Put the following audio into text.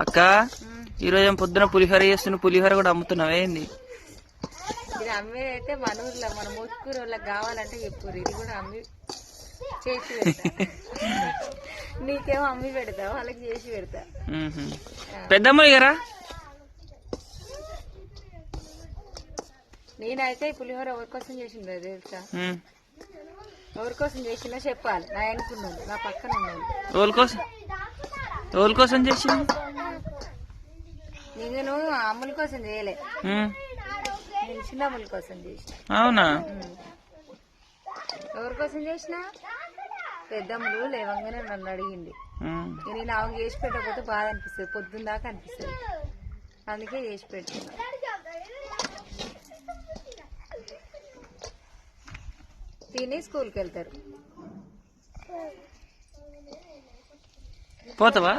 అక్క ఈరోజు పొద్దున పులిహోర చేస్తున్న పులిహోర కూడా అమ్ముతున్నావు ఏంది? ఇది అమ్మేదైతే మన ఊర్లో మన మోత్కూరు వాళ్ళకి కావాలంటే చెప్పురు. ఇది కూడా అమ్మి చేసి పెడతా. నీకేమో అమ్మి పెడతా, వాళ్ళకి చేసి పెడతా. పెద్దమ్మ గారా నేనైతే పులిహోర ఎవరి కోసం చేసిందో తెలుసా? ఎవరి కోసం చేసినా చెప్పాలి. నా అనుకున్నాను, నా పక్కన ఉన్నాను. ఎవరి కోసం చేసింది? నేను అమ్ముల కోసం చేయలే, నేను చిన్న అమ్ముల కోసం చేసిన. అవునా? ఎవరి కోసం చేసిన? పెద్దమ్ములు లేవంగానే నన్ను అడిగింది. నేను ఆమె చేసి పెట్టకపోతే బాధ అనిపిస్తుంది, పొద్దున్న దాకా అనిపిస్తుంది. అందుకే చేసి పెడుతున్నా. తిని స్కూల్కి వెళ్తారు. పోతావా?